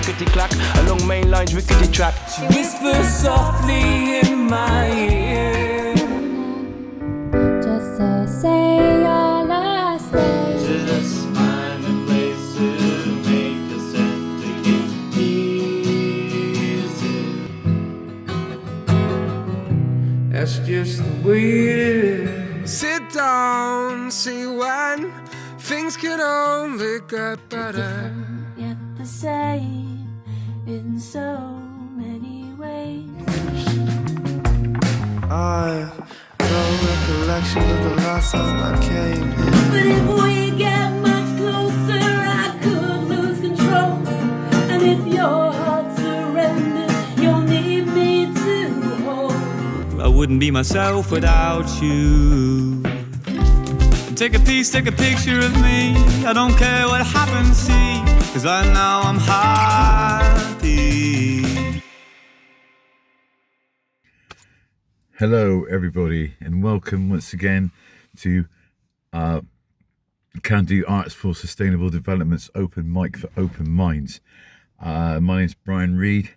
clickety clack, along main lines, rickety track. She whispers softly in my ear, just to say your last name. Just find a place to make the send easy. that's just the way it is. Sit down, see when things can only get better. Yet the same in so many ways. I no recollection of the last time I came here. But if we get much closer, I could lose control. And if your heart surrenders, you'll need me to hold. I wouldn't be myself without you. Take a piece, take a picture of me. I don't care what happens, see, 'cause I know I'm happy. Hello everybody and welcome once again to Kandu Arts for Sustainable Development's Open Mic for Open Minds. My name's Brian Reed,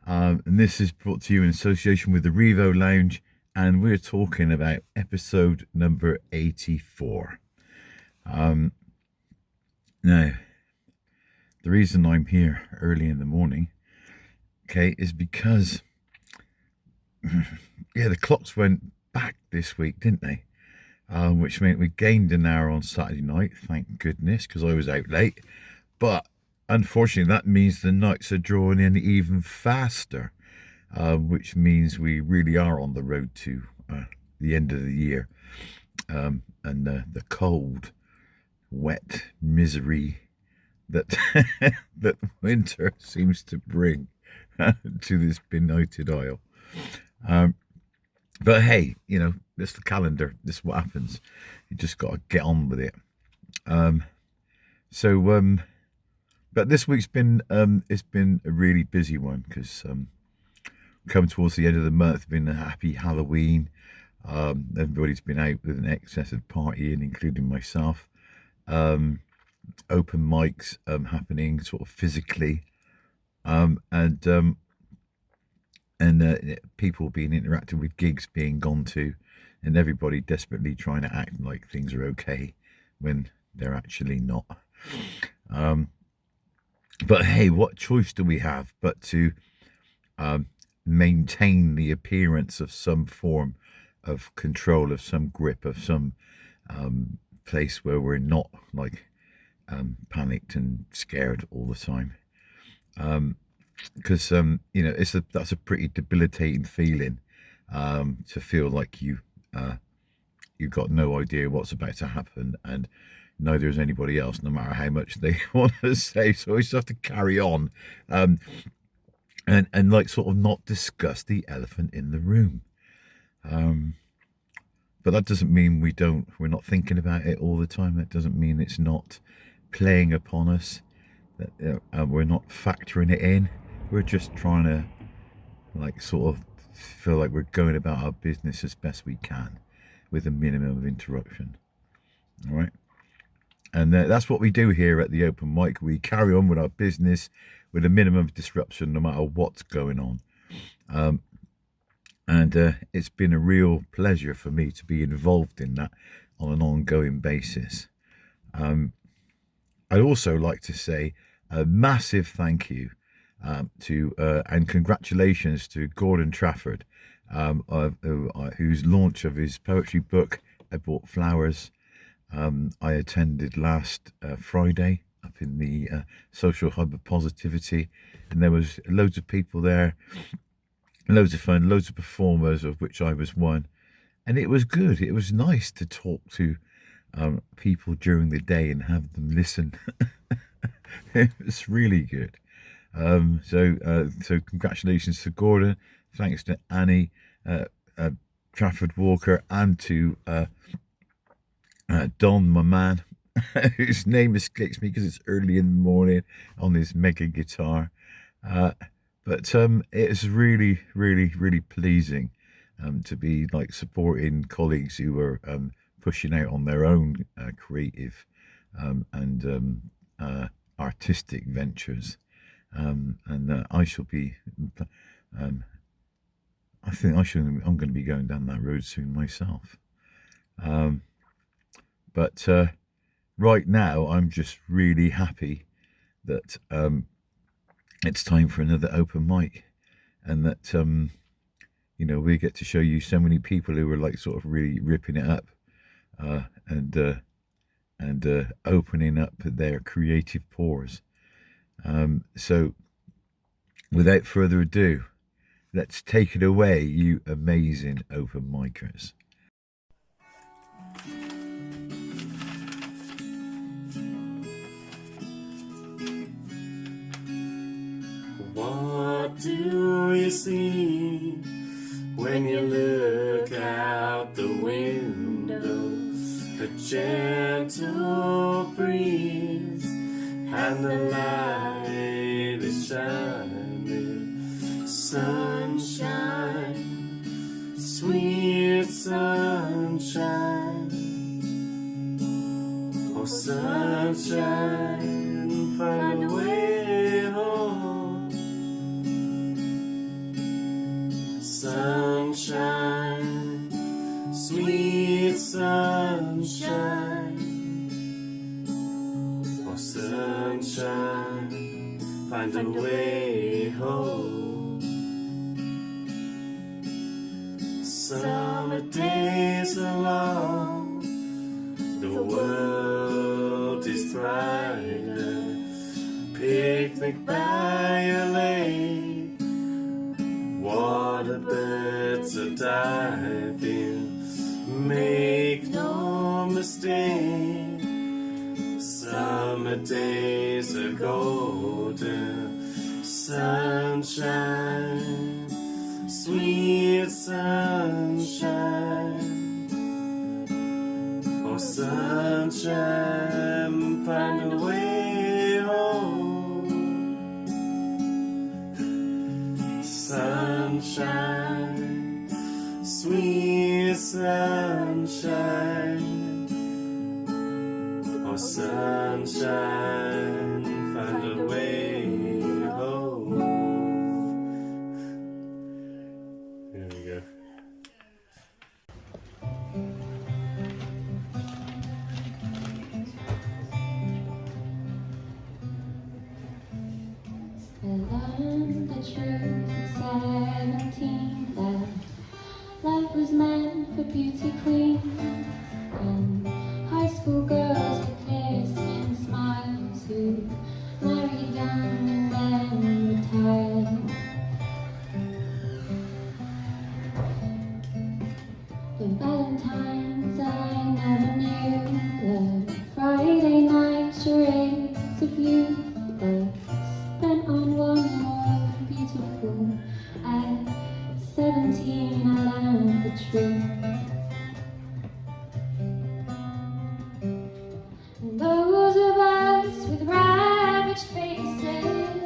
and this is brought to you in association with the Revo Lounge, and we're talking about episode number 84. Now, the reason I'm here early in the morning, okay, is because the clocks went back this week, didn't they? Which meant we gained an hour on Saturday night, thank goodness, because I was out late. But unfortunately, that means the nights are drawing in even faster, which means we really are on the road to the end of the year, and the cold, wet misery that that winter seems to bring to this benighted isle. But hey, you know, that's the calendar. This is what happens. You just got to get on with it. But this week's been it's been a really busy one because come towards the end of the month. It's been a happy Halloween. Everybody's been out with an excess of partying, including myself. Open mics happening sort of physically, and people being interacted with, gigs being gone to, and everybody desperately trying to act like things are okay when they're actually not. But hey, what choice do we have but to maintain the appearance of some form of control, of some grip, of some place where we're not like panicked and scared all the time, because you know, that's a pretty debilitating feeling, to feel like you've got no idea what's about to happen, and neither is anybody else, no matter how much they want to say. So we just have to carry on, and like sort of not discuss the elephant in the room. But that doesn't mean we're not thinking about it all the time. That doesn't mean it's not playing upon us, that we're not factoring it in. We're just trying to like sort of feel like we're going about our business as best we can with a minimum of interruption. All right. And that's what we do here at the Open Mic. We carry on with our business with a minimum of disruption, no matter what's going on. And it's been a real pleasure for me to be involved in that on an ongoing basis. I'd also like to say a massive thank you to and congratulations to Gordon Trafford, whose launch of his poetry book, I Bought Flowers, I attended last Friday up in the social hub of positivity, and there was loads of people there. Loads of fun, loads of performers, of which I was one, and it was good. It was nice to talk to people during the day and have them listen. It was really good. So congratulations to Gordon. Thanks to Annie, Trafford Walker, and to Don, my man, whose name escapes me because it's early in the morning, on his mega guitar. But it's really, really, really pleasing to be like supporting colleagues who are pushing out on their own creative and artistic ventures. and I shall be. I think I'm going to be going down that road soon myself. But right now, I'm just really happy that it's time for another open mic, and that you know, we get to show you so many people who are like sort of really ripping it up, and opening up their creative pores. So, without further ado, let's take it away, you amazing open micers. What do you see when you look out the window? A gentle breeze and the light is shining. Sunshine, sweet sunshine. Oh, sunshine, find a way home. Sunshine, sweet sunshine. Oh, sunshine, find a way home. Summer days are long, the world is brighter. Picnic by a lake, water birds are diving. Make no mistake, summer days are golden. Sunshine, sweet sunshine. Oh, sunshine, find a way home. Sunshine, sweet sunshine. Oh, sunshine, find a way home. There we go. I learned the truth at 17 that life was meant for beauty queens and high school girls with clear skin smiles who married young and then retired. The Valentines I never knew, the Friday night charades of youth were spent on one more beautiful. At 17 I learned the truth. And those of us with ravaged faces,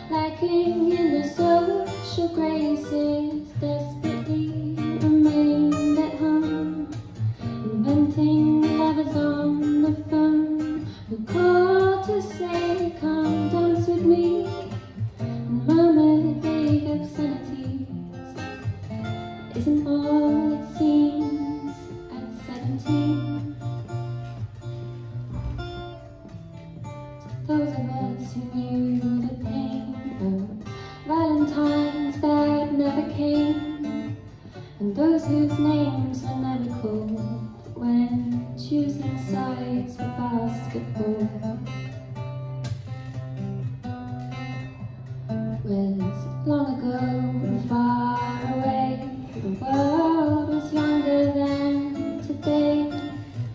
lacking in the social graces, desperately remained at home, inventing lovers on the phone who called to say, come dance with me, and murmured vague obscenities. Isn't all it seems at 17? Those of us who knew the pain of Valentines that never came, and those whose names were never called when choosing sides for basketball, was long ago and far away. The world was younger than today,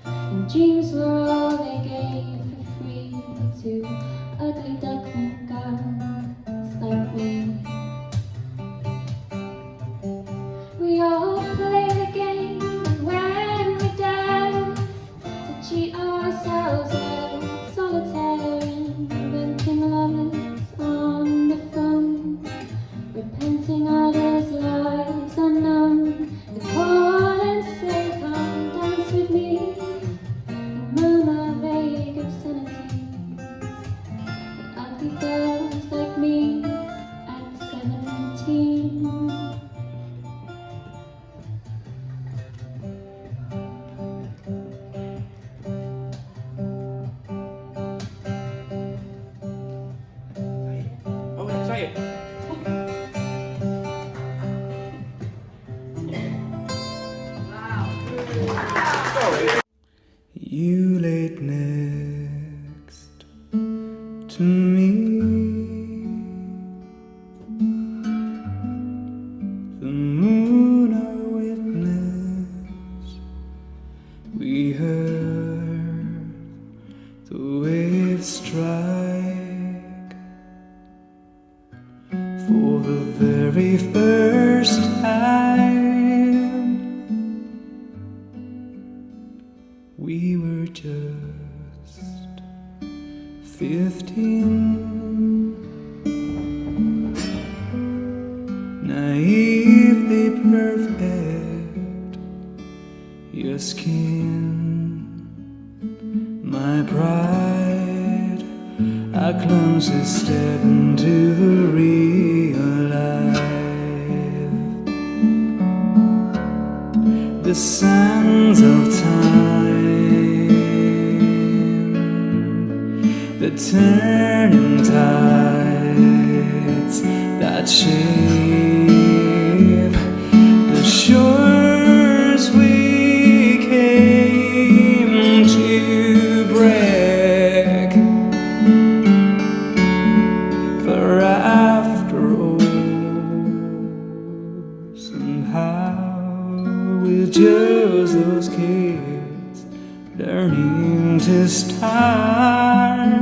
and dreams were all they gave for free to ugly duckling girls like me. We all play the game, and when we dare to cheat ourselves at solitaire, inventing lovers on the phone, repenting others' lives unknown. They call and say, come dance with me, and murmur vague obscenities. Hey. You laid next to me. The moon our witness. We heard the waves strike for the very first time. We were just 15, naively perfect. Your skin, my pride, our clumsy step into the real life. The sands of time, the turning tides that shape the shores we came to break. For after all, somehow we're just those kids learning to start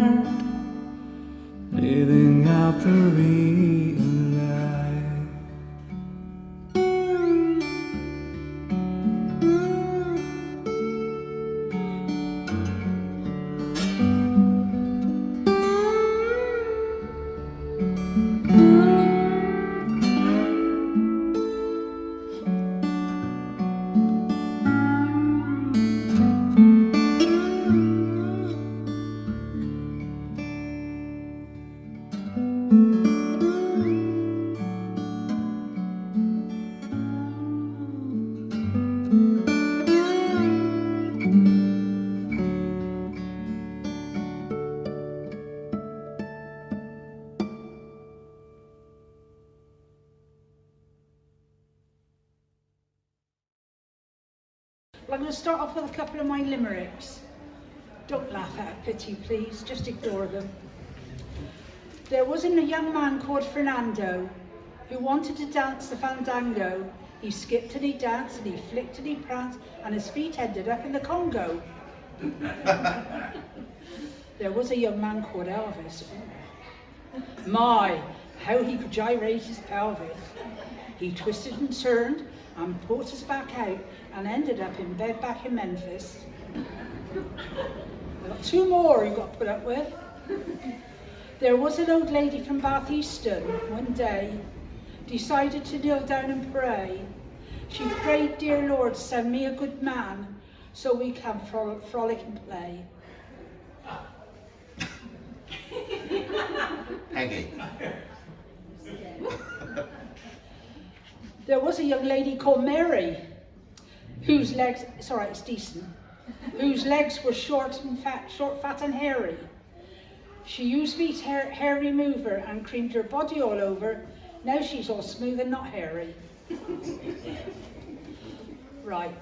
living out the real life. Well, I'm going to start off with a couple of my limericks. Don't laugh out of pity, please, just ignore them. There was a young man called Fernando who wanted to dance the fandango. He skipped and he danced and he flicked and he pranced and his feet ended up in the Congo. There was a young man called Elvis. My, how he could gyrate his pelvis. He twisted and turned and pulled us back out and ended up in bed back in Memphis. I've got two more you've got to put up with. There was an old lady from Bath Easton one day, decided to kneel down and pray. She prayed, dear Lord, send me a good man so we can frolic and play. Peggy. There was a young lady called Mary, whose legs, it's all right, it's decent, whose legs were short, fat and hairy. She used Veet hair remover and creamed her body all over. Now she's all smooth and not hairy. Right.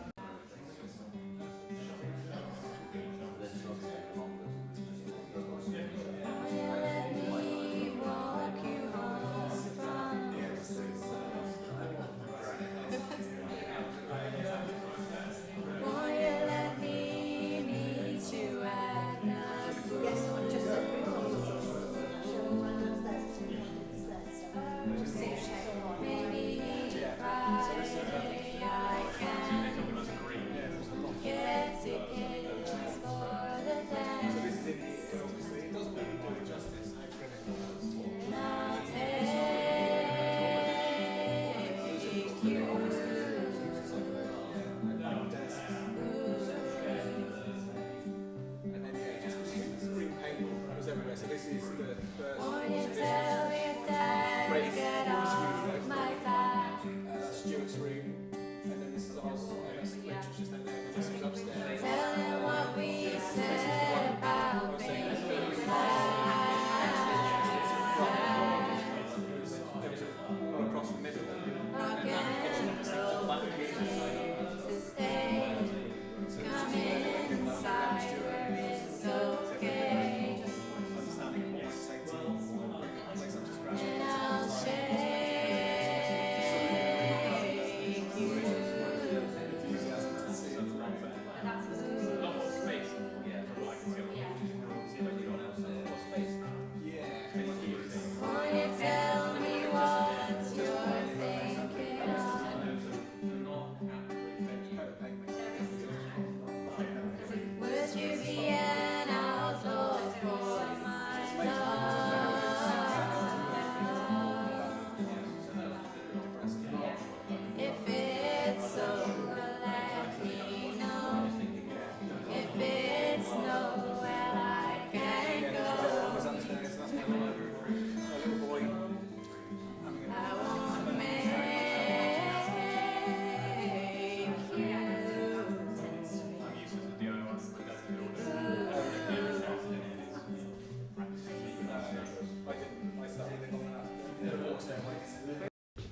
Stuart's room, and then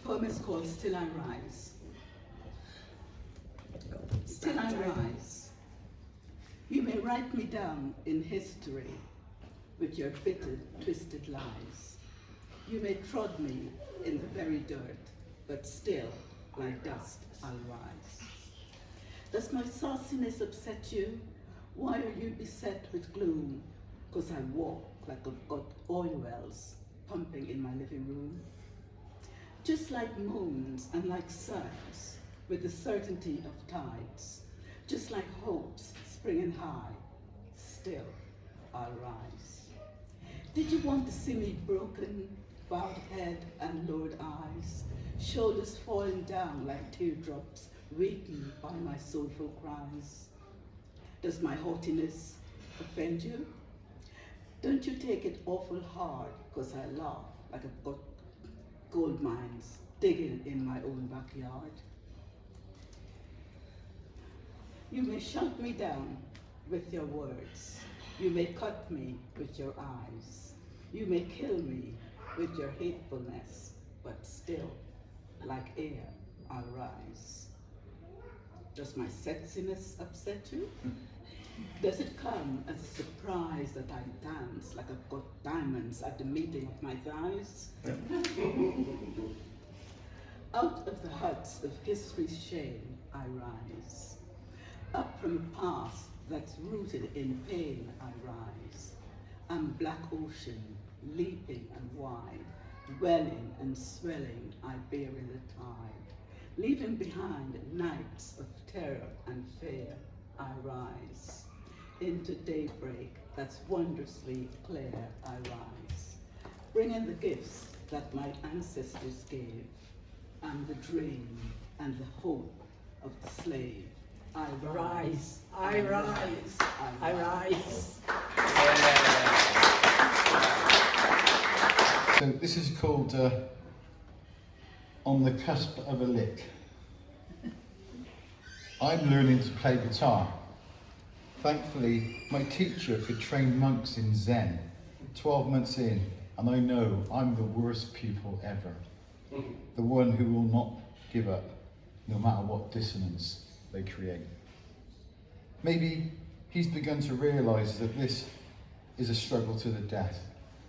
poem is called Still I Rise. Still I rise. You may write me down in history with your bitter, twisted lies. You may trod me in the very dirt, but still, like dust, I'll rise. Does my sauciness upset you? Why are you beset with gloom? 'Cause I walk like I've got oil wells pumping in my living room. Just like moons and like suns, with the certainty of tides, just like hopes springing high, still I'll rise. Did you want to see me broken, bowed head and lowered eyes, shoulders falling down like teardrops, weakened by my soulful cries? Does my haughtiness offend you? Don't you take it awful hard, 'cause I laugh like I've got gold mines digging in my own backyard. You may shut me down with your words. You may cut me with your eyes. You may kill me with your hatefulness, but still, like air, I'll rise. Does my sexiness upset you? Does it come as a surprise that I dance like I've got diamonds at the meeting of my thighs? Out of the huts of history's shame, I rise. Up from a past that's rooted in pain, I rise. I'm black ocean, leaping and wide, dwelling and swelling, I bear in the tide. Leaving behind nights of terror and fear, I rise. Into daybreak that's wondrously clear, I rise. Bringing the gifts that my ancestors gave, and the dream and the hope of the slave. I rise, I rise, I rise. So this is called On the Cusp of a Lick. I'm learning to play guitar. Thankfully, my teacher could train monks in Zen, 12 months in, and I know I'm the worst pupil ever. The one who will not give up, no matter what dissonance they create. Maybe he's begun to realise that this is a struggle to the death,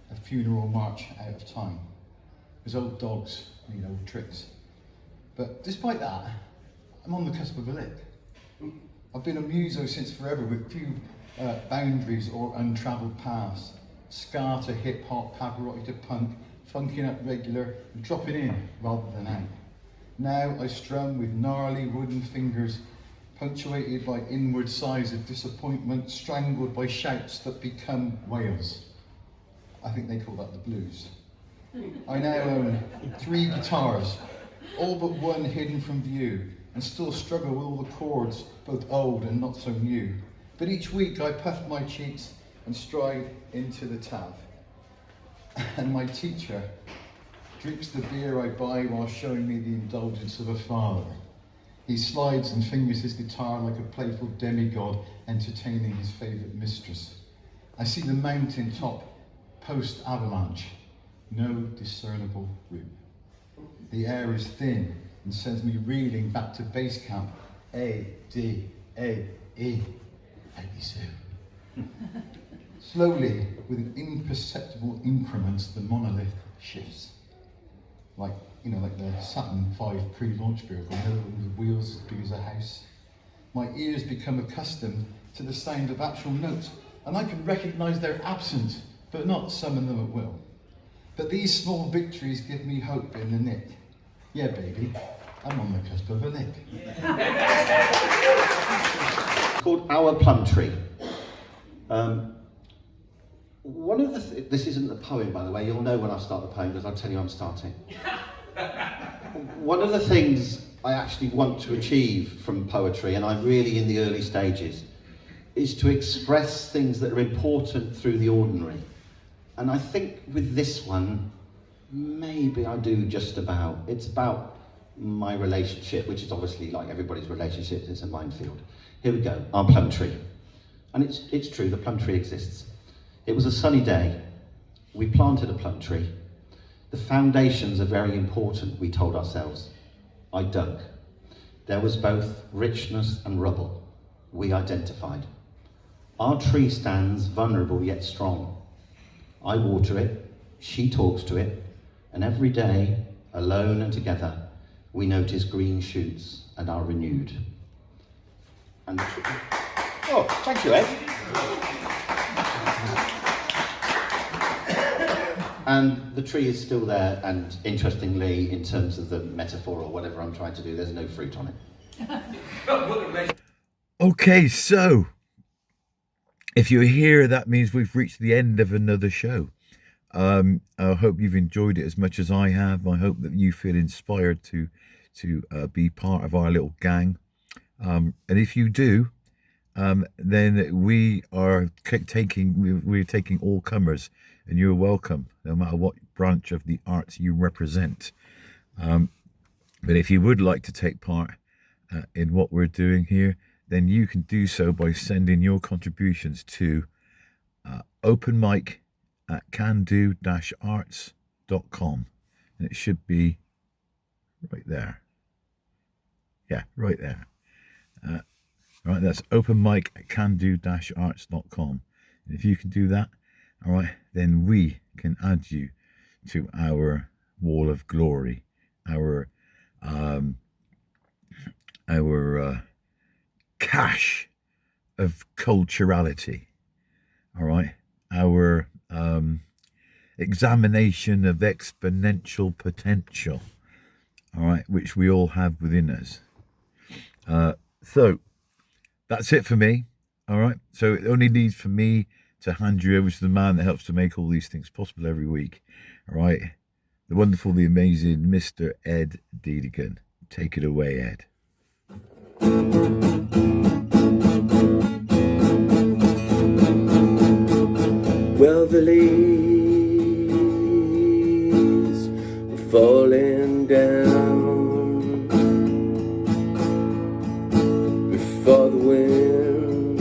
a funeral march out of time. As old dogs need old tricks. But despite that, I'm on the cusp of a lick. I've been a muso since forever with few boundaries or untravelled paths. Ska to hip hop, Pavarotti to punk, funking up regular and dropping in rather than out. Now I strum with gnarly wooden fingers, punctuated by inward sighs of disappointment, strangled by shouts that become wails. I think they call that the blues. I now own 3 guitars, all but one hidden from view, and still struggle with all the chords, both old and not so new. But each week I puff my cheeks and stride into the tab. And my teacher drinks the beer I buy while showing me the indulgence of a father. He slides and fingers his guitar like a playful demigod entertaining his favourite mistress. I see the mountain top post-avalanche, no discernible route. The air is thin and sends me reeling back to base camp. A, D, A, E, Ebisu. Slowly, with imperceptible increments, the monolith shifts. Like the Saturn V pre-launch vehicle, with wheels as big as a house. My ears become accustomed to the sound of actual notes, and I can recognise their absence, but not summon them at will. But these small victories give me hope in the nick. Yeah, baby, I'm on the cusp of a lick. It's called Our Plum Tree. One of the this isn't a poem, by the way. You'll know when I start the poem because I'll tell you I'm starting. One of the things I actually want to achieve from poetry, and I'm really in the early stages, is to express things that are important through the ordinary. And I think with this one, maybe I do just about. It's about my relationship, which is obviously like everybody's relationships, it's a minefield. Here we go, our plum tree. And it's true, the plum tree exists. It was a sunny day. We planted a plum tree. The foundations are very important, we told ourselves. I dug. There was both richness and rubble. We identified. Our tree stands vulnerable yet strong. I water it, she talks to it, and every day, alone and together, we notice green shoots and are renewed. And oh, thank you, Ed. And the tree is still there, and interestingly, in terms of the metaphor or whatever I'm trying to do, there's no fruit on it. Okay, so if you're here, that means we've reached the end of another show. I hope you've enjoyed it as much as I have. I hope that you feel inspired to be part of our little gang. And if you do, then we're taking all comers, and you're welcome, no matter what branch of the arts you represent. But if you would like to take part in what we're doing here, then you can do so by sending your contributions to openmic@kandu-arts.com, and it should be right there. Yeah, right there. Right, that's openmic@kandu-arts.com. And if you can do that, all right, then we can add you to our wall of glory, our cache of culturality. All right, our examination of exponential potential. All right, which we all have within us. So that's it for me. All right, so it only needs for me to hand you over to the man that helps to make all these things possible every week. All right, the wonderful, the amazing Mr. Ed Deedigan. Take it away, Ed. Well, the leaves were falling down before the wind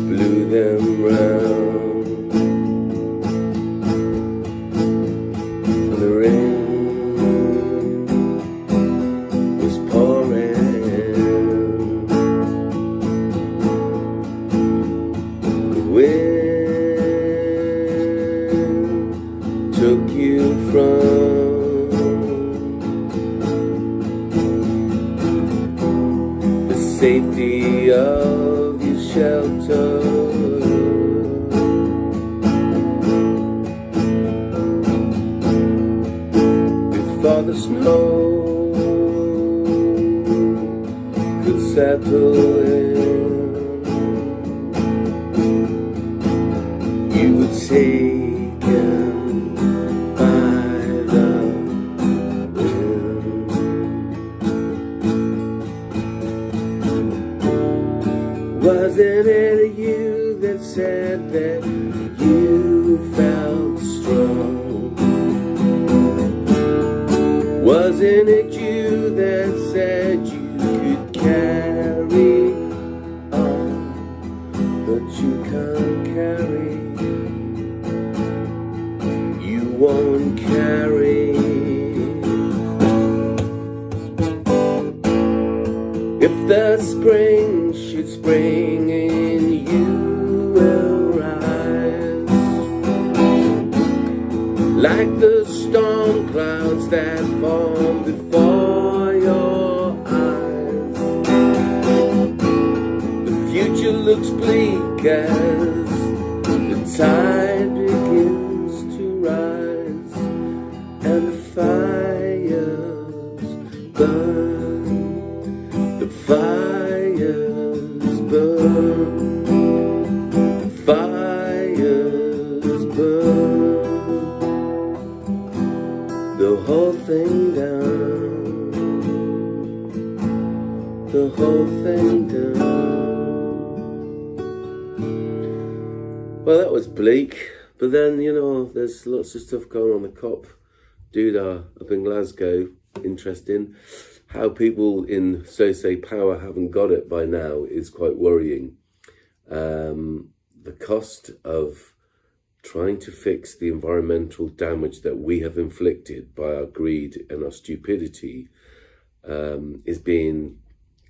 blew them round, and the rain was pouring. The wind took you from the safety of your shelter. Before the snow could settle in, you were taken by the wind. Wasn't it you that said that you felt strong? Wasn't it you that said you could carry on, but you can't carry? You won't carry. If the spring should spring in, you will rise like the storm clouds that form before your eyes. The future looks bleak as the tide begins to rise, and the fires burn, the fires burn, the fires burn the whole thing down, the whole thing down. Well, that was bleak, but then, you know, there's lots of stuff going on. The COP doodah up in Glasgow, interesting. How people in, so say, power haven't got it by now is quite worrying. The cost of trying to fix the environmental damage that we have inflicted by our greed and our stupidity is being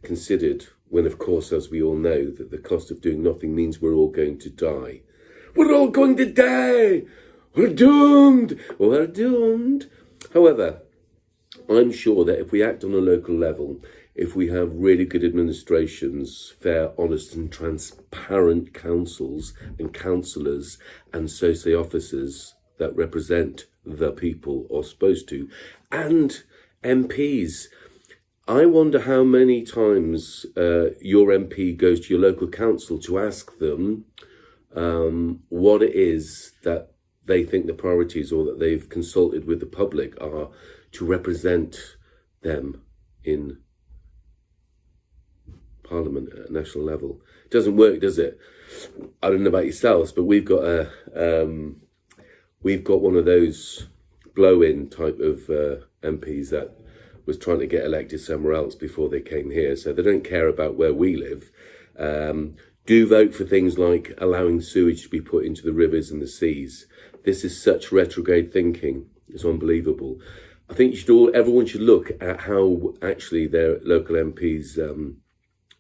considered, when of course, as we all know, that the cost of doing nothing means we're all going to die. We're all going to die! We're doomed! We're doomed! However, I'm sure that if we act on a local level, if we have really good administrations, fair, honest and transparent councils and councillors and soci officers that represent the people, or supposed to, and MPs, I wonder how many times your MP goes to your local council to ask them what it is that they think the priorities, or that they've consulted with the public, are to represent them in Parliament at a national level. It doesn't work, does it? I don't know about yourselves, but we've got one of those blow-in type of MPs that was trying to get elected somewhere else before they came here, so they don't care about where we live. Do vote for things like allowing sewage to be put into the rivers and the seas. This is such retrograde thinking. It's unbelievable. I think everyone should look at how actually their local MPs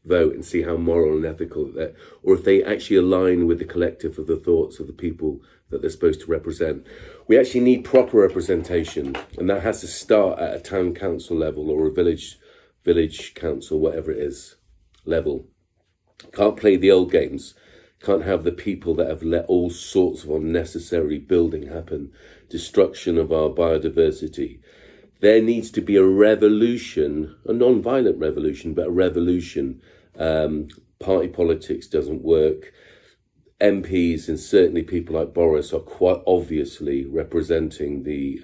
vote and see how moral and ethical that, or if they actually align with the collective of the thoughts of the people that they're supposed to represent. We actually need proper representation, and that has to start at a town council level or a village council, whatever it is, level. Can't play the old games. Can't have the people that have let all sorts of unnecessary building happen, destruction of our biodiversity. There needs to be a revolution, a non-violent revolution, but a revolution. Party politics doesn't work. MPs and certainly people like Boris are quite obviously representing the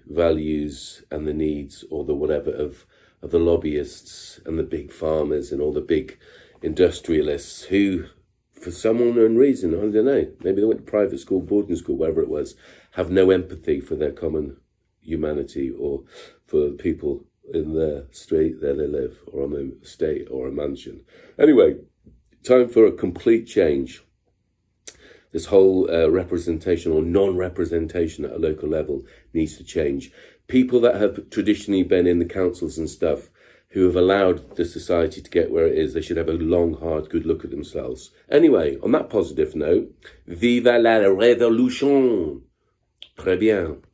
values and the needs, or the whatever, of the lobbyists and the big farmers and all the big industrialists who, for some unknown reason, I don't know, maybe they went to private school, boarding school, whatever it was, have no empathy for their common humanity, or for people in the street there they live, or on the estate or a mansion. Anyway, time for a complete change. This whole representation or non-representation at a local level needs to change. People that have traditionally been in the councils and stuff, who have allowed the society to get where it is, they should have a long, hard, good look at themselves. Anyway, on that positive note, vive la révolution! Très bien.